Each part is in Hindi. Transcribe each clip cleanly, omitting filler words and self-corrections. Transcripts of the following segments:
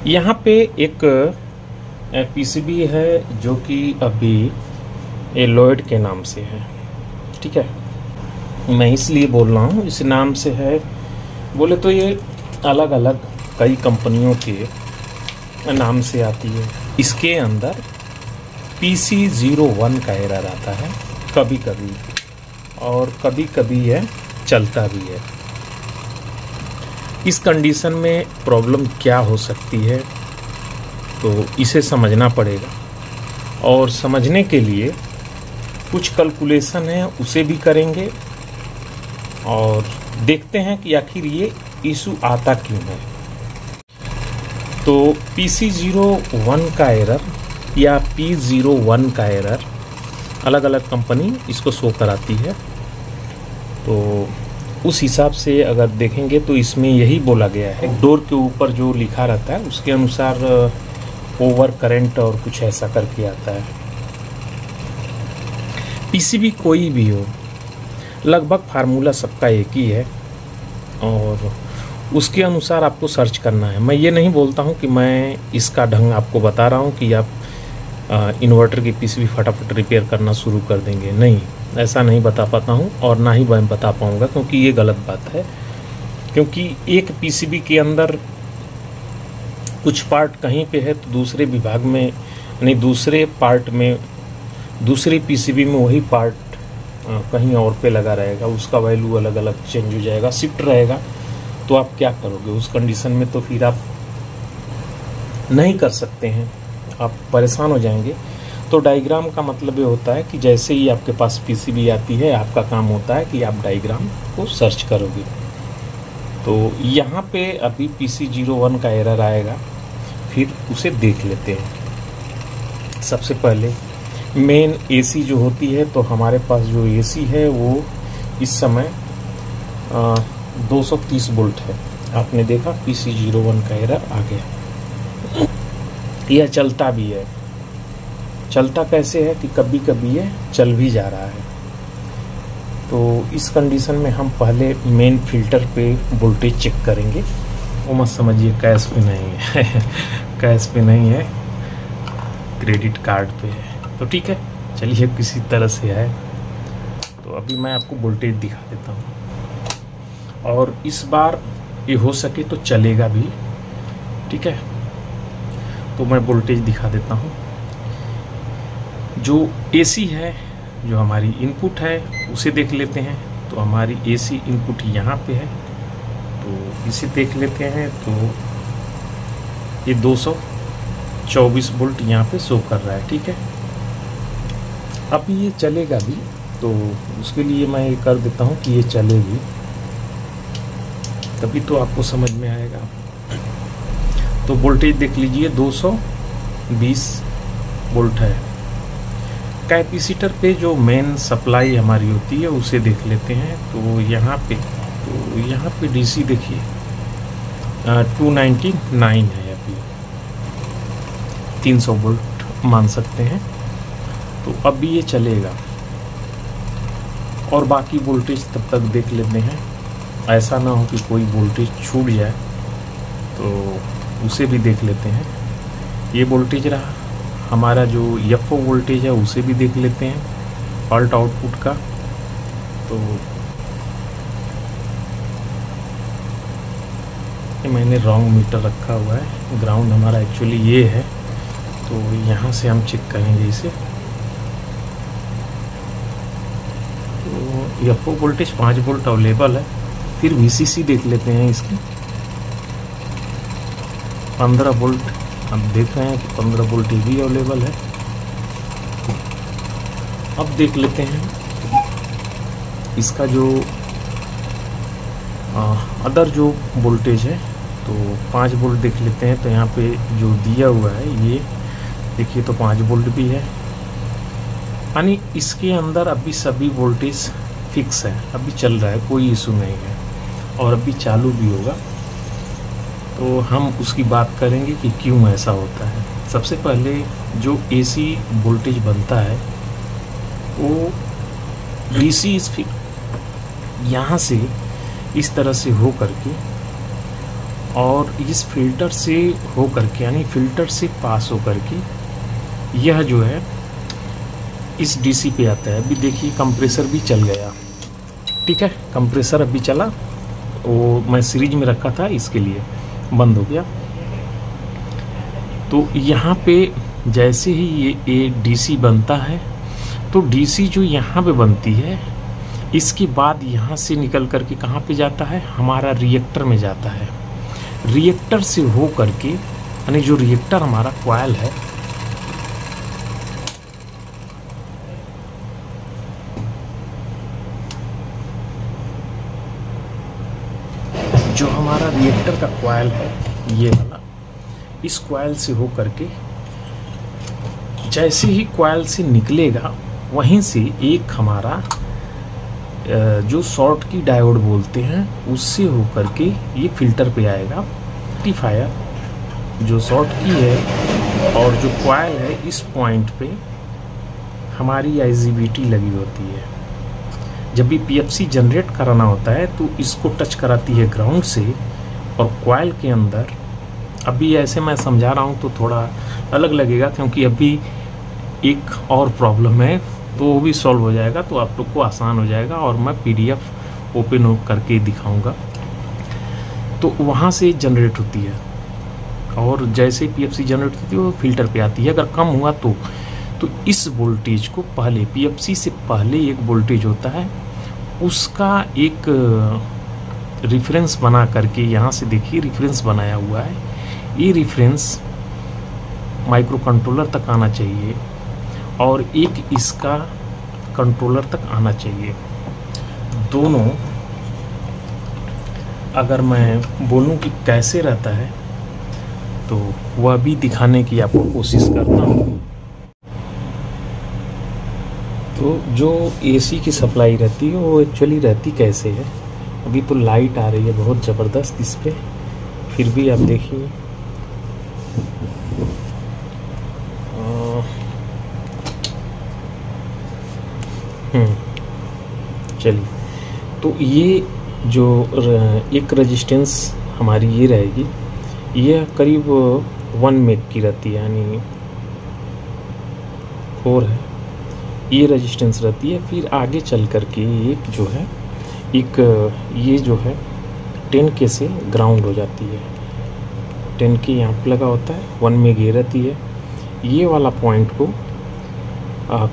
यहाँ पे एक पीसीबी है जो कि अभी एलॉयड के नाम से है, ठीक है। मैं इसलिए बोल रहा हूँ इस नाम से है, बोले तो ये अलग अलग कई कंपनियों के नाम से आती है। इसके अंदर PC01 का एरर आता है कभी कभी, और कभी कभी यह चलता भी है। इस कंडीशन में प्रॉब्लम क्या हो सकती है तो इसे समझना पड़ेगा, और समझने के लिए कुछ कैलकुलेशन है उसे भी करेंगे और देखते हैं कि आखिर ये इशू आता क्यों है। तो PC01 का एरर या P01 का एरर अलग अलग कंपनी इसको शो कराती है। तो उस हिसाब से अगर देखेंगे तो इसमें यही बोला गया है, डोर के ऊपर जो लिखा रहता है उसके अनुसार ओवर करंट और कुछ ऐसा करके आता है। पीसीबी कोई भी हो, लगभग फार्मूला सबका एक ही है और उसके अनुसार आपको सर्च करना है। मैं ये नहीं बोलता हूँ कि मैं इसका ढंग आपको बता रहा हूँ कि आप इन्वर्टर की पीसीबी फटाफट रिपेयर करना शुरू कर देंगे, नहीं, ऐसा नहीं बता पाता हूँ और ना ही मैं बता पाऊँगा, क्योंकि ये गलत बात है। क्योंकि एक पीसीबी के अंदर कुछ पार्ट कहीं पे है तो दूसरे विभाग में, यानी दूसरे पार्ट में, दूसरे पीसीबी में वही पार्ट कहीं और पे लगा रहेगा, उसका वैल्यू अलग अलग चेंज हो जाएगा, शिफ्ट रहेगा। तो आप क्या करोगे उस कंडीशन में? तो फिर आप नहीं कर सकते हैं, आप परेशान हो जाएंगे। तो डायग्राम का मतलब ये होता है कि जैसे ही आपके पास पीसीबी आती है, आपका काम होता है कि आप डायग्राम को सर्च करोगे। तो यहाँ पे अभी PC01 का एरर आएगा, फिर उसे देख लेते हैं। सबसे पहले मेन एसी जो होती है, तो हमारे पास जो एसी है वो इस समय 230 वोल्ट है। आपने देखा PC01 का एरर आ गया। यह चलता भी है। चलता कैसे है कि कभी कभी ये चल भी जा रहा है। तो इस कंडीशन में हम पहले मेन फिल्टर पे वोल्टेज चेक करेंगे। वो मत समझिए कैश पे नहीं है कैश पे नहीं है, क्रेडिट कार्ड पे है। तो ठीक है, चलिए किसी तरह से है। तो अभी मैं आपको वोल्टेज दिखा देता हूँ, और इस बार ये हो सके तो चलेगा भी, ठीक है। तो मैं वोल्टेज दिखा देता हूँ। जो एसी है, जो हमारी इनपुट है, उसे देख लेते हैं। तो हमारी एसी इनपुट यहाँ पे है, तो इसे देख लेते हैं। तो ये 224 वोल्ट यहाँ पे शो कर रहा है, ठीक है। अब ये चलेगा भी, तो उसके लिए मैं ये कर देता हूँ कि ये चलेगी, तभी तो आपको समझ में आएगा। तो वोल्टेज देख लीजिए 220 वोल्ट है। कैपेसिटर पे जो मेन सप्लाई हमारी होती है उसे देख लेते हैं। तो यहाँ पे डीसी देखिए 299 है, अभी 300 वोल्ट मान सकते हैं। तो अभी ये चलेगा, और बाकी वोल्टेज तब तक देख लेते हैं। ऐसा ना हो कि कोई वोल्टेज छूट जाए, तो उसे भी देख लेते हैं। ये वोल्टेज रहा हमारा, जो एफओ वोल्टेज है उसे भी देख लेते हैं, फॉल्ट आउटपुट का। तो ये मैंने रॉन्ग मीटर रखा हुआ है, ग्राउंड हमारा एक्चुअली ये है। तो यहाँ से हम चेक करेंगे इसे। तो एफओ वोल्टेज 5 वोल्ट अवेलेबल है। फिर वीसीसी देख लेते हैं इसकी, 15 वोल्ट। अब देख रहे हैं कि 15 वोल्ट भी अवेलेबल है। अब देख लेते हैं इसका जो अदर जो वोल्टेज है, तो 5 वोल्ट देख लेते हैं। तो यहाँ पे जो दिया हुआ है ये देखिए, तो 5 वोल्ट भी है, यानी इसके अंदर अभी सभी वोल्टेज फिक्स है, अभी चल रहा है, कोई इशू नहीं है, और अभी चालू भी होगा। तो हम उसकी बात करेंगे कि क्यों ऐसा होता है। सबसे पहले जो एसी वोल्टेज बनता है वो डीसी यहाँ से इस तरह से हो करके और इस फिल्टर से हो करके, यानी फिल्टर से पास हो करके यह जो है इस डीसी पे आता है। अभी देखिए कंप्रेसर भी चल गया, ठीक है, कंप्रेसर अभी चला, वो मैं सीरीज में रखा था इसके लिए बंद हो गया। तो यहाँ पे जैसे ही ये डीसी बनता है, तो डीसी जो यहाँ पे बनती है, इसके बाद यहाँ से निकल करके कहाँ पे जाता है, हमारा रिएक्टर में जाता है। रिएक्टर से हो करके, यानी जो रिएक्टर हमारा कॉइल है, जो हमारा रिएक्टर का कॉइल है ये वाला, इस कॉइल से हो करके जैसे ही कॉइल से निकलेगा, वहीं से एक हमारा जो शॉर्ट की डायोड बोलते हैं, उससे हो करके ये फिल्टर पे आएगा। रेक्टिफायर जो शॉर्ट की है और जो कॉइल है, इस पॉइंट पे हमारी आईजीबीटी लगी होती है। जब भी पीएफसी जनरेट कराना होता है तो इसको टच कराती है ग्राउंड से, और कॉइल के अंदर, अभी ऐसे मैं समझा रहा हूँ तो थोड़ा अलग लगेगा, क्योंकि अभी एक और प्रॉब्लम है तो वो भी सॉल्व हो जाएगा, तो आप लोग को आसान हो जाएगा, और मैं पीडीएफ ओपन करके दिखाऊंगा। तो वहाँ से जनरेट होती है, और जैसे पीएफसी जनरेट होती है वो फिल्टर पे आती है। अगर कम हुआ तो इस वोल्टेज को पहले, पीएफसी से पहले एक वोल्टेज होता है, उसका एक रेफरेंस बना करके, यहाँ से देखिए रेफरेंस बनाया हुआ है, ये रेफरेंस माइक्रो कंट्रोलर तक आना चाहिए और एक इसका कंट्रोलर तक आना चाहिए। दोनों अगर मैं बोलूं कि कैसे रहता है तो वह भी दिखाने की आपको कोशिश करता हूँ। तो जो एसी की सप्लाई रहती है वो एक्चुअली रहती कैसे है, अभी तो लाइट आ रही है बहुत ज़बरदस्त इस पर, फिर भी आप देखिए चलिए। तो ये जो एक रेजिस्टेंस हमारी ये रहेगी, ये करीब 1 मेग की रहती है, यानी 4 है, ये रेजिस्टेंस रहती है। फिर आगे चल करके एक जो है, एक ये जो है 10K से ग्राउंड हो जाती है। 10K यहाँ पे लगा होता है, 1 मेग ये रहती है। ये वाला पॉइंट को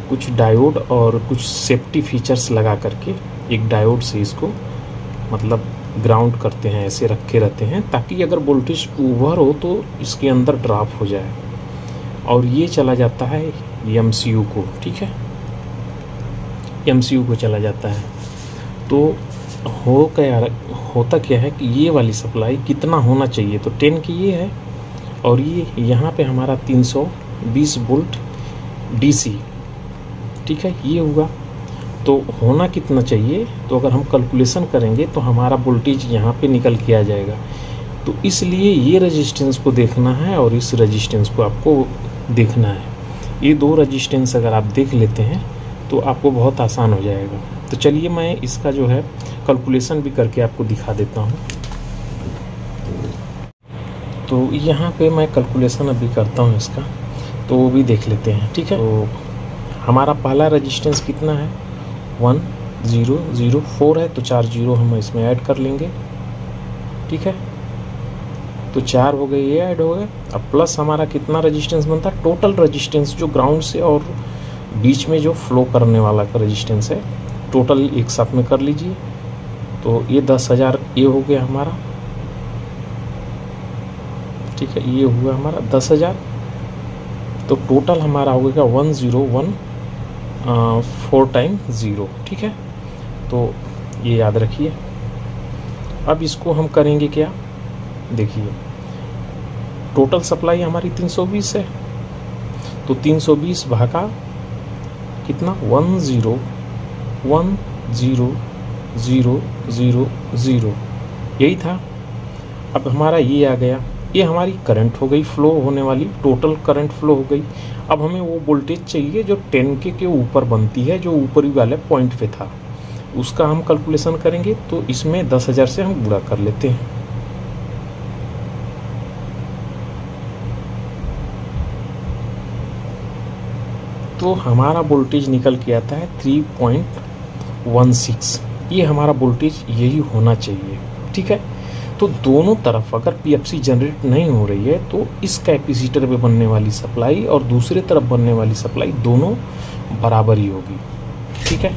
कुछ डायोड और कुछ सेफ्टी फीचर्स लगा करके एक डायोड से इसको मतलब ग्राउंड करते हैं, ऐसे रखे रहते हैं, ताकि अगर वोल्टेज ओवर हो तो इसके अंदर ड्रॉप हो जाए। और ये चला जाता है एमसीयू को, ठीक है, एमसीयू को चला जाता है। तो होता क्या है कि ये वाली सप्लाई कितना होना चाहिए, तो 10 की ये है, और ये यहाँ पे हमारा 320 वोल्ट डीसी, ठीक है, ये हुआ। तो होना कितना चाहिए, तो अगर हम कैलकुलेशन करेंगे तो हमारा वोल्टेज यहाँ पे निकल के आ जाएगा। तो इसलिए ये रेजिस्टेंस को देखना है और इस रेजिस्टेंस को आपको देखना है। ये दो रेजिस्टेंस अगर आप देख लेते हैं तो आपको बहुत आसान हो जाएगा। तो चलिए मैं इसका जो है कैलकुलेशन भी करके आपको दिखा देता हूँ। तो यहाँ पे मैं कैलकुलेशन अभी करता हूँ इसका, तो वो भी देख लेते हैं, ठीक है। तो हमारा पहला रेजिस्टेंस कितना है, 1004 है, तो 4 जीरो हम इसमें ऐड कर लेंगे, ठीक है। तो 4 हो गए, ये ऐड हो गए। अब प्लस हमारा कितना रेजिस्टेंस बनता है, टोटल रेजिस्टेंस जो ग्राउंड से और बीच में जो फ्लो करने वाला का रेजिस्टेंस है, टोटल एक साथ में कर लीजिए। तो ये 10,000 ये हो गया हमारा, ठीक है, ये हुआ हमारा 10,000। तो टोटल हमारा हो गया 1014 टाइम 0, ठीक है। तो ये याद रखिए। अब इसको हम करेंगे क्या, देखिए टोटल सप्लाई हमारी 320 है, तो 320 भागा कितना, 1010000, यही था। अब हमारा ये आ गया, ये हमारी करंट हो गई, फ्लो होने वाली टोटल करंट फ्लो हो गई। अब हमें वो वोल्टेज चाहिए जो 10K के ऊपर बनती है, जो ऊपरी वाले पॉइंट पे था, उसका हम कैलकुलेशन करेंगे। तो इसमें 10,000 से हम गुणा कर लेते हैं, तो हमारा वोल्टेज निकल के आता है 3.16। ये हमारा वोल्टेज यही होना चाहिए, ठीक है। तो दोनों तरफ अगर पीएफसी जनरेट नहीं हो रही है तो इस कैपेसिटर पे बनने वाली सप्लाई और दूसरे तरफ बनने वाली सप्लाई दोनों बराबर ही होगी, ठीक है।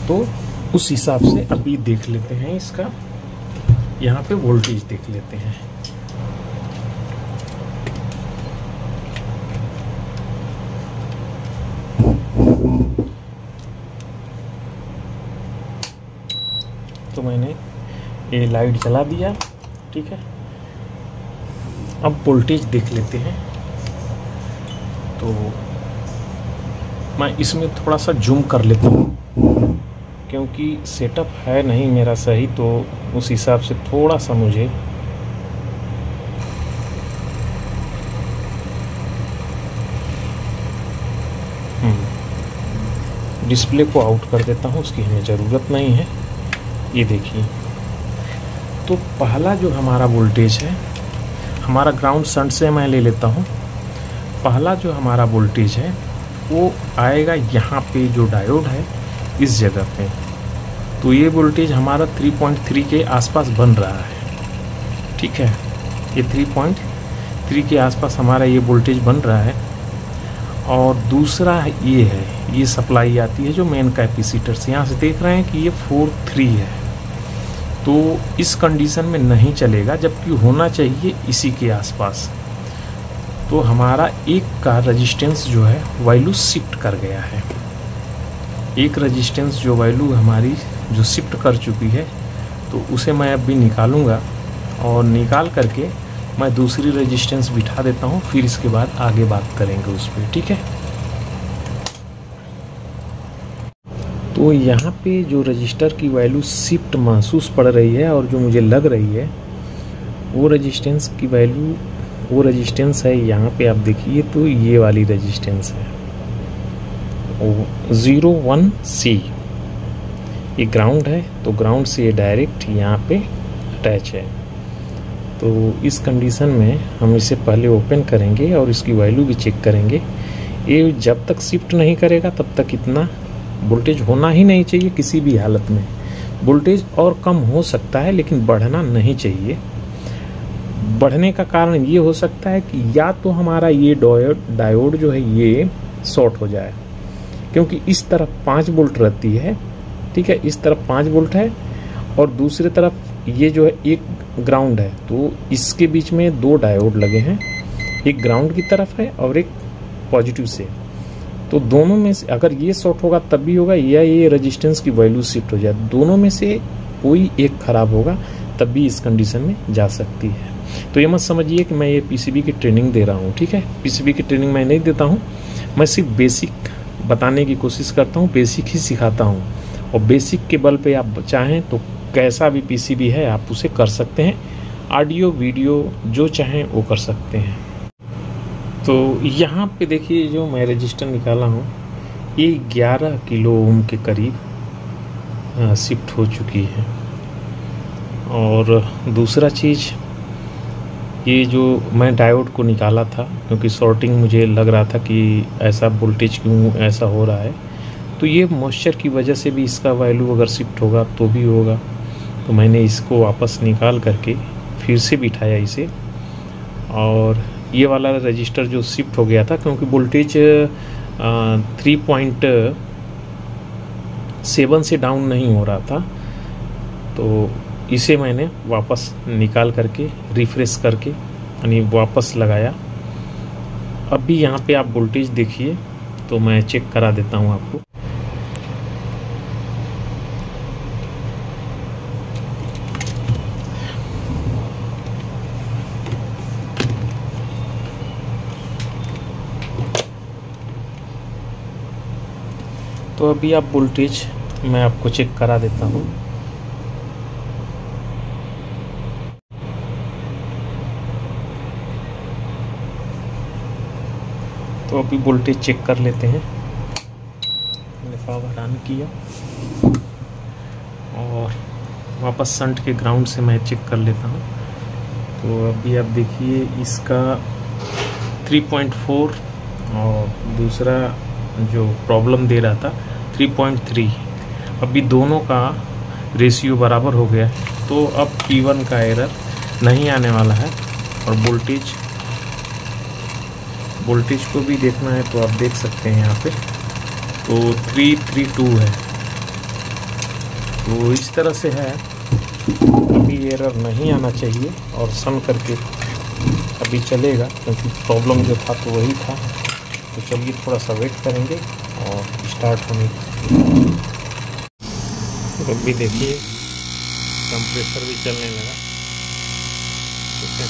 तो उस हिसाब से अभी देख लेते हैं इसका, यहाँ पे वोल्टेज देख लेते हैं। तो मैंने ये लाइट जला दिया, ठीक है। अब वोल्टेज देख लेते हैं। तो मैं इसमें थोड़ा सा जूम कर लेता हूँ क्योंकि सेटअप है नहीं मेरा सही, तो उस हिसाब से थोड़ा सा मुझे डिस्प्ले को आउट कर देता हूँ, उसकी हमें ज़रूरत नहीं है। ये देखिए, तो पहला जो हमारा वोल्टेज है, हमारा ग्राउंड शंट से मैं ले लेता हूँ। पहला जो हमारा वोल्टेज है वो आएगा यहाँ पे, जो डायोड है इस जगह पे। तो ये वोल्टेज हमारा 3.3 के आसपास बन रहा है, ठीक है। ये 3.3 के आसपास हमारा ये वोल्टेज बन रहा है। और दूसरा ये है, ये सप्लाई आती है जो मेन कैपेसिटर से। यहाँ से देख रहे हैं कि ये 4.3 है, तो इस कंडीशन में नहीं चलेगा, जबकि होना चाहिए इसी के आसपास। तो हमारा एक का रेजिस्टेंस जो है वैल्यू शिफ्ट कर गया है। एक रेजिस्टेंस जो वैल्यू हमारी जो शिफ्ट कर चुकी है, तो उसे मैं अभी निकालूंगा और निकाल करके मैं दूसरी रेजिस्टेंस बिठा देता हूँ। फिर इसके बाद आगे बात करेंगे उस पर, ठीक है। तो यहाँ पे जो रजिस्टर की वैल्यू शिफ्ट महसूस पड़ रही है और जो मुझे लग रही है वो रेजिस्टेंस की वैल्यू, वो रेजिस्टेंस है यहाँ पे आप देखिए, तो ये वाली रेजिस्टेंस है 01C। ये ग्राउंड है, तो ग्राउंड से ये डायरेक्ट यहाँ पे अटैच है। तो इस कंडीशन में हम इसे पहले ओपन करेंगे और इसकी वैल्यू भी चेक करेंगे। ये जब तक शिफ्ट नहीं करेगा तब तक इतना वोल्टेज होना ही नहीं चाहिए किसी भी हालत में। वोल्टेज और कम हो सकता है लेकिन बढ़ना नहीं चाहिए। बढ़ने का कारण ये हो सकता है कि या तो हमारा ये डायोड जो है ये शॉर्ट हो जाए, क्योंकि इस तरफ 5 वोल्ट रहती है, ठीक है। इस तरफ 5 वोल्ट है और दूसरी तरफ ये जो है एक ग्राउंड है, तो इसके बीच में 2 डायोड लगे हैं, एक ग्राउंड की तरफ है और एक पॉजिटिव से। तो दोनों में से अगर ये शॉर्ट होगा तब भी होगा, या ये रेजिस्टेंस की वैल्यू शिफ्ट हो जाए, दोनों में से कोई एक खराब होगा तब भी इस कंडीशन में जा सकती है। तो ये मत समझिए कि मैं ये पीसीबी की ट्रेनिंग दे रहा हूँ, ठीक है। पीसीबी की ट्रेनिंग मैं नहीं देता हूँ, मैं सिर्फ बेसिक बताने की कोशिश करता हूँ, बेसिक ही सिखाता हूँ। और बेसिक के बल पे आप चाहें तो कैसा भी पीसीबी है आप उसे कर सकते हैं, ऑडियो वीडियो जो चाहें वो कर सकते हैं। तो यहाँ पे देखिए जो मैं रजिस्टर निकाला हूँ ये 11 किलो ओम के करीब शिफ्ट हो चुकी है। और दूसरा चीज़, ये जो मैं डायोड को निकाला था क्योंकि शॉर्टिंग मुझे लग रहा था कि ऐसा वोल्टेज क्यों ऐसा हो रहा है, तो ये मॉइस्चर की वजह से भी इसका वैल्यू अगर शिफ्ट होगा तो भी होगा। तो मैंने इसको वापस निकाल करके फिर से बिठाया इसे, और ये वाला रजिस्टर जो शिफ्ट हो गया था क्योंकि वोल्टेज 3.7 से डाउन नहीं हो रहा था, तो इसे मैंने वापस निकाल करके रिफ्रेश करके यानी वापस लगाया। अभी यहाँ पे आप वोल्टेज देखिए, तो मैं चेक करा देता हूँ आपको। तो अभी आप वोल्टेज मैं आपको चेक करा देता हूँ। तो अभी वोल्टेज चेक कर लेते हैं। मैंने पावर ऑन किया और वापस शंट के ग्राउंड से मैं चेक कर लेता हूँ। तो अभी आप देखिए इसका 3.4 और दूसरा जो प्रॉब्लम दे रहा था 3.3, अभी दोनों का रेशियो बराबर हो गया है, तो अब P1 का एरर नहीं आने वाला है। और वोल्टेज को भी देखना है तो आप देख सकते हैं यहाँ पे, तो 332 है। तो इस तरह से है, अभी एरर नहीं आना चाहिए और सन करके अभी चलेगा, क्योंकि प्रॉब्लम जो था तो वही था। तो चलिए थोड़ा सा वेट करेंगे और स्टार्ट होने की। तो अभी देखिए कंप्रेसर भी चलने लगा, ठीक है।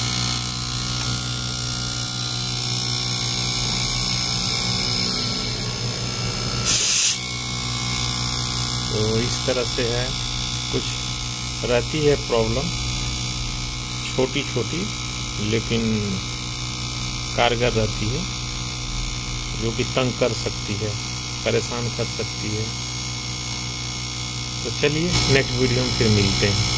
तो इस तरह से है, कुछ रहती है प्रॉब्लम छोटी छोटी, लेकिन कारगर रहती है, जो कि तंग कर सकती है, परेशान कर सकती है। तो चलिए नेक्स्ट वीडियो में फिर मिलते हैं।